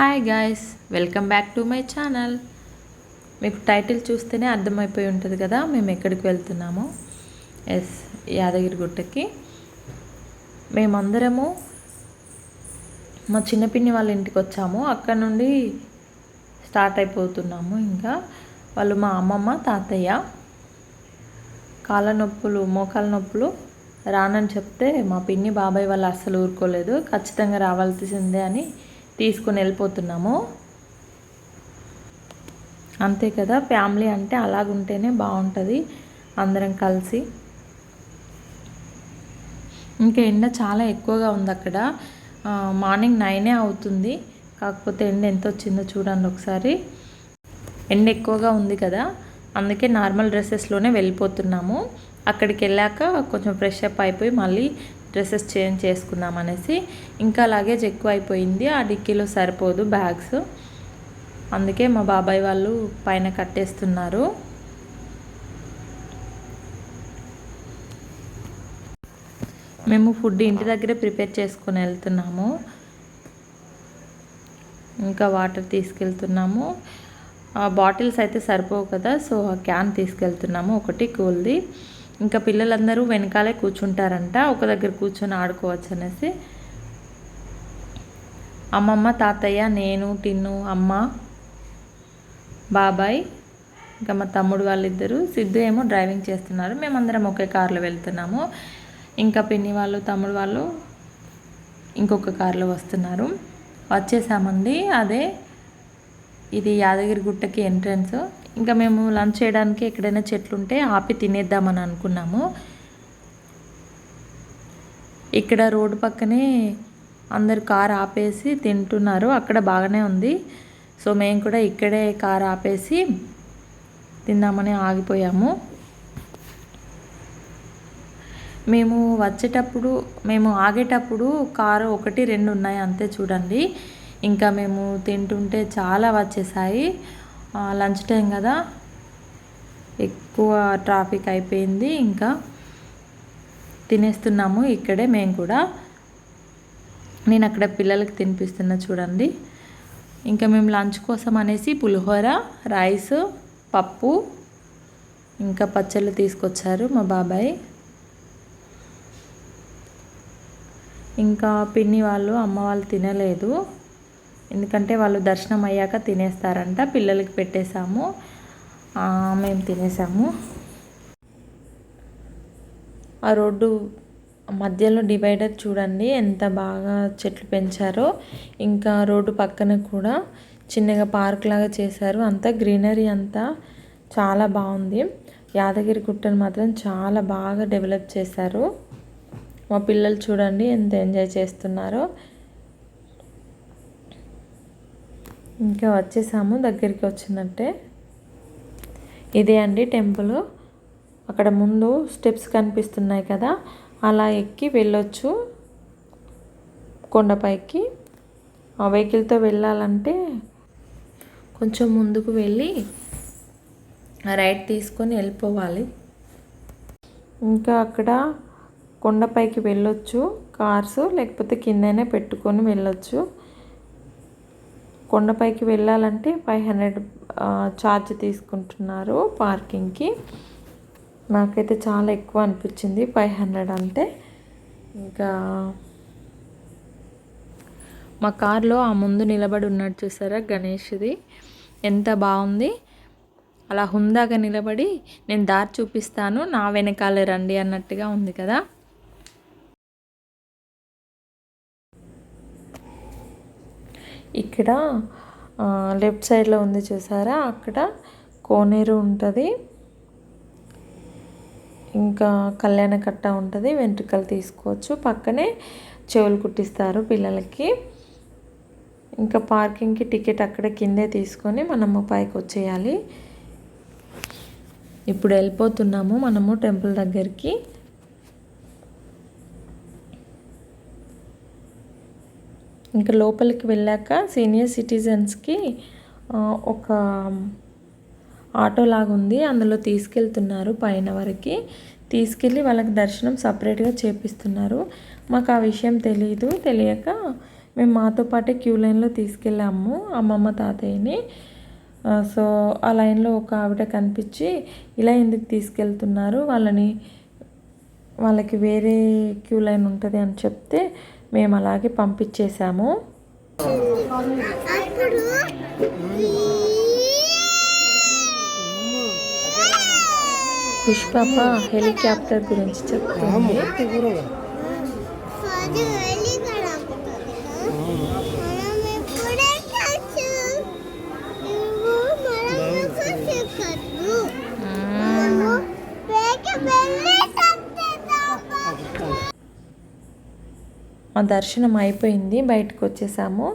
Hi guys, welcome back to my channel. మీకు title చూస్తేనే అర్థమైపోయి ఉంటుంది కదా మేము ఎక్కడికి వెళ్తున్నాము. ఎస్, యాదగిరిగుట్టకి. మేమందరము మా చిన్నపిన్ని వాళ్ళ ఇంటికి వచ్చాము. అక్కడ నుండి స్టార్ట్ అయిపోతున్నాము. ఇంకా వాళ్ళు మా అమ్మమ్మ తాతయ్య కాళ్ళ నొప్పులు మోకాళ్ళ నొప్పులు రానని చెప్తే మా పిన్ని బాబాయ్ వాళ్ళు అస్సలు ఊరుకోలేదు. ఖచ్చితంగా రావాల్సిందే అని తీసుకొని వెళ్ళిపోతున్నాము. అంతే కదా, ఫ్యామిలీ అంటే అలాగుంటేనే బాగుంటుంది, అందరం కలిసి. ఇంకా ఎండ చాలా ఎక్కువగా ఉంది అక్కడ. మార్నింగ్ 9 అవుతుంది. కాకపోతే ఎండ ఎంత వచ్చిందో చూడండి ఒకసారి. ఎండ ఎక్కువగా ఉంది కదా, అందుకే నార్మల్ డ్రెస్సెస్లోనే వెళ్ళిపోతున్నాము. అక్కడికి వెళ్ళాక కొంచెం ఫ్రెష్ అప్ అయిపోయి మళ్ళీ డ్రెస్సెస్ చేంజ్ చేసుకుందాం అనేసి. ఇంకా లగేజ్ ఎక్కువ అయిపోయింది, ఆ డిక్కీలో సరిపోదు బ్యాగ్స్. అందుకే మా బాబాయ్ వాళ్ళు పైన కట్టేస్తున్నారు. మేము ఫుడ్ ఇంటి దగ్గరే ప్రిపేర్ చేసుకొని వెళ్తున్నాము. ఇంకా వాటర్ తీసుకెళ్తున్నాము. బాటిల్స్ అయితే సరిపోవు కదా, సో ఆ క్యాన్ తీసుకెళ్తున్నాము, ఒకటి కూల్ది. ఇంకా పిల్లలందరూ వెనకాలే కూర్చుంటారంట, ఒక దగ్గర కూర్చొని ఆడుకోవచ్చు అనేసి. అమ్మమ్మ తాతయ్య నేను టిన్ను అమ్మ బాబాయ్ ఇంకా మా తమ్ముడు వాళ్ళిద్దరు, సిద్ధు ఏమో డ్రైవింగ్ చేస్తున్నారు. మేమందరం ఒకే కార్లో వెళ్తున్నాము. ఇంకా పిన్ని వాళ్ళు తమ్ముడు వాళ్ళు ఇంకొక కార్లో వస్తున్నారు. వచ్చేసామండి. అదే ఇది యాదగిరిగుట్టకి ఎంట్రన్స్. ఇంకా మేము లంచ్ చేయడానికి ఎక్కడైనా చెట్లు ఉంటే ఆపి తినేద్దామని అనుకున్నాము. ఇక్కడ రోడ్డు పక్కనే అందరు కార్ ఆపేసి తింటున్నారు, అక్కడ బాగానే ఉంది. సో మేము కూడా ఇక్కడే కార్ ఆపేసి తిందామని ఆగిపోయాము. మేము ఆగేటప్పుడు కారు 1, 2 ఉన్నాయి అంతే చూడండి. ఇంకా మేము తింటుంటే చాలా వచ్చేసాయి. లంచ్ టైం కదా, ఎక్కువ ట్రాఫిక్ అయిపోయింది. ఇంకా తినేస్తున్నాము ఇక్కడే మేము కూడా. నేను అక్కడ పిల్లలకి తినిపిస్తున్నా చూడండి. ఇంకా మేము లంచ్ కోసం అనేసి పులిహోర, రైస్, పప్పు ఇంకా పచ్చళ్ళు తీసుకొచ్చారు మా బాబాయ్. ఇంకా పిన్ని వాళ్ళు అమ్మ వాళ్ళు తినలేదు, ఎందుకంటే వాళ్ళు దర్శనం అయ్యాక తినేస్తారంట. పిల్లలకి పెట్టేశాము, మేము తినేసాము. ఆ రోడ్డు మధ్యలో డివైడర్ చూడండి ఎంత బాగా చెట్లు పెంచారో. ఇంకా రోడ్డు పక్కన కూడా చిన్నగా పార్క్ లాగా చేశారు. అంతా గ్రీనరీ అంతా చాలా బాగుంది. యాదగిరిగుట్టను మాత్రం చాలా బాగా డెవలప్ చేశారు. మా పిల్లలు చూడండి ఎంత ఎంజాయ్ చేస్తున్నారో. ఇంకా వచ్చేసాము, దగ్గరికి వచ్చినట్టే. ఇదే అండి టెంపుల్. అక్కడ ముందు స్టెప్స్ కనిపిస్తున్నాయి కదా, అలా ఎక్కి వెళ్ళొచ్చు కొండపైకి. ఆ వెహికల్తో వెళ్ళాలంటే కొంచెం ముందుకు వెళ్ళి రైట్ తీసుకొని వెళ్ళిపోవాలి. ఇంకా అక్కడ కొండపైకి వెళ్ళొచ్చు కార్స్, లేకపోతే కిందనే పెట్టుకొని వెళ్ళొచ్చు. కొండపైకి వెళ్ళాలంటే 500 ఛార్జ్ తీసుకుంటున్నారు పార్కింగ్కి. నాకైతే చాలా ఎక్కువ అనిపించింది 500 అంటే. ఇంకా మా కార్లో ఆ ముందు నిలబడి ఉన్నాడు చూసారా గణేష్ది, ఎంత బాగుంది. అలా హుందాగా నిలబడి నేను దారి చూపిస్తాను, నా వెనకాలే రండి అన్నట్టుగా ఉంది కదా. ఇక్కడ లెఫ్ట్ సైడ్లో ఉంది చూసారా, అక్కడ కోనేరు ఉంటుంది, ఇంకా కళ్యాణకట్ట ఉంటుంది, వెంట్రుకలు తీసుకోవచ్చు. పక్కనే చెవులు కుట్టిస్తారు పిల్లలకి. ఇంకా పార్కింగ్కి టికెట్ అక్కడ కిందే తీసుకొని మనము పైకి వచ్చేయాలి. ఇప్పుడు వెళ్ళిపోతున్నాము మనము టెంపుల్ దగ్గరికి. ఇంకా లోపలికి వెళ్ళాక సీనియర్ సిటిజన్స్కి ఒక ఆటో లాగా ఉంది, అందులో తీసుకెళ్తున్నారు పైన వరకు. తీసుకెళ్ళి వాళ్ళకి దర్శనం సపరేట్గా చేపిస్తున్నారు. మాకు ఆ విషయం తెలియక మేము మాతో పాటే క్యూ లైన్లో తీసుకెళ్ళాము అమ్మమ్మ తాతయ్యని. సో ఆ లైన్లో ఒక ఆవిడ కనిపించి ఇలా ఎందుకు తీసుకెళ్తున్నారు, వాళ్ళకి వేరే క్యూ లైన్ ఉంటుంది అని చెప్తే మేము అలాగే పంపించేశాము. పుష్పప్ప హెలికాప్టర్ గురించి చెప్తుంది. మా దర్శనం అయిపోయింది, బయటకు వచ్చేసాము.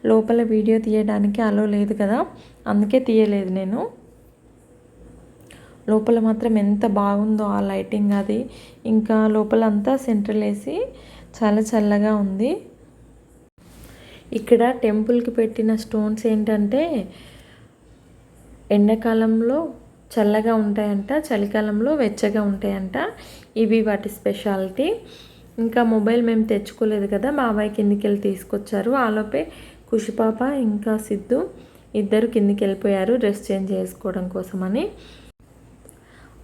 లోపల వీడియో తీయడానికి అలో లేదు కదా, అందుకే తీయలేదు నేను. లోపల మాత్రం ఎంత బాగుందో ఆ లైటింగ్ అది, ఇంకా లోపలంతా సెంట్రల్ ఏసీ, చాలా చల్లగా ఉంది. ఇక్కడ టెంపుల్కి పెట్టిన స్టోన్స్ ఏంటంటే ఎండాకాలంలో చల్లగా ఉంటాయంట, చలికాలంలో వెచ్చగా ఉంటాయంట. ఇవి వాటి స్పెషాలిటీ. ఇంకా మొబైల్ మేము తెచ్చుకోలేదు కదా, బాబాయ్ కిందికి వెళ్ళి తీసుకొచ్చారు. ఆలోపే ఖుషిపాప ఇంకా సిద్ధు ఇద్దరు కిందికి వెళ్ళిపోయారు డ్రెస్ చేంజ్ చేసుకోవడం కోసమని.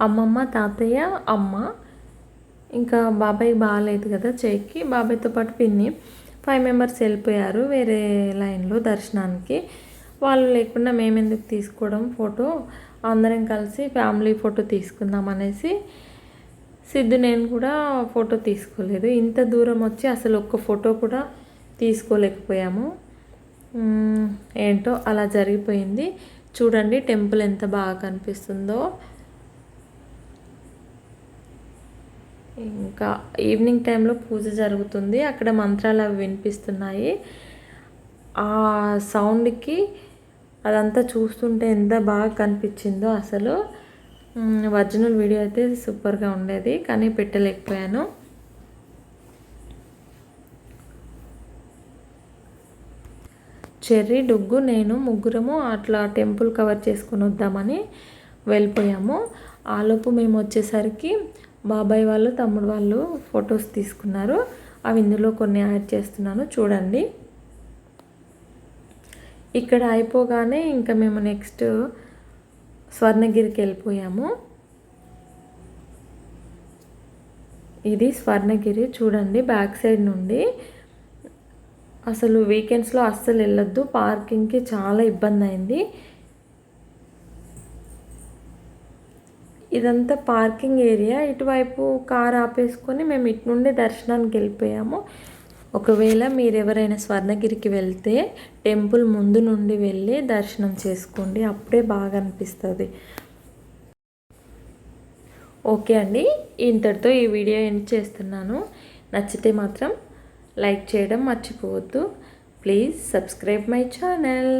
అమ్మమ్మ, తాతయ్య, అమ్మ, ఇంకా బాబాయ్ బాగాలేదు కదా చెయ్యికి, బాబాయ్తో పాటు పిన్ని 5 మెంబర్స్ వెళ్ళిపోయారు వేరే లైన్లో దర్శనానికి. వాళ్ళు లేకుండా మేమెందుకు తీసుకోవడం ఫోటో, అందరం కలిసి ఫ్యామిలీ ఫోటో తీసుకుందాం అనేసి సిద్ధు నేను కూడా ఫోటో తీసుకోలేదు. ఇంత దూరం వచ్చి అసలు ఒక్క ఫోటో కూడా తీసుకోలేకపోయాము. ఏంటో అలా జరిగిపోయింది. చూడండి టెంపుల్ ఎంత బాగా కనిపిస్తుందో. ఇంకా ఈవినింగ్ టైంలో పూజ జరుగుతుంది, అక్కడ మంత్రాలు అవి వినిపిస్తున్నాయి. ఆ సౌండ్కి అదంతా చూస్తుంటే ఎంత బాగా కనిపించిందో అసలు. ఒరిజినల్ వీడియో అయితే సూపర్గా ఉండేది, కానీ పెట్టలేకపోయాను. చెర్రీ, డొగ్గు, నేను ముగ్గురము అట్లా టెంపుల్ కవర్ చేసుకొని వద్దామని వెళ్ళిపోయాము. ఆలోపు మేము వచ్చేసరికి బాబాయ్ వాళ్ళు, తమ్ముడు వాళ్ళు ఫొటోస్ తీసుకున్నారు. అవి ఇందులో కొన్ని యాడ్ చేస్తున్నాను చూడండి. ఇక్కడ అయిపోగానే ఇంకా మేము నెక్స్ట్ స్వర్ణగిరికి వెళ్ళిపోయాము. ఇది స్వర్ణగిరి చూడండి బ్యాక్ సైడ్ నుండి. అసలు వీకెండ్స్లో అస్సలు వెళ్ళొద్దు, పార్కింగ్కి చాలా ఇబ్బంది అయింది. ఇదంతా పార్కింగ్ ఏరియా, ఇటువైపు కార్ ఆపేసుకొని మేము ఇటు నుండి దర్శనానికి వెళ్ళిపోయాము. ఒకవేళ మీరు ఎవరైనా స్వర్ణగిరికి వెళ్తే టెంపుల్ ముందు నుండి వెళ్ళి దర్శనం చేసుకోండి, అప్పుడే బాగా అనిపిస్తుంది. ఓకే అండి, ఇంతటితో ఈ వీడియో ఎండ్ చేస్తున్నాను. నచ్చితే మాత్రం లైక్ చేయడం మర్చిపోవద్దు. Please subscribe my channel.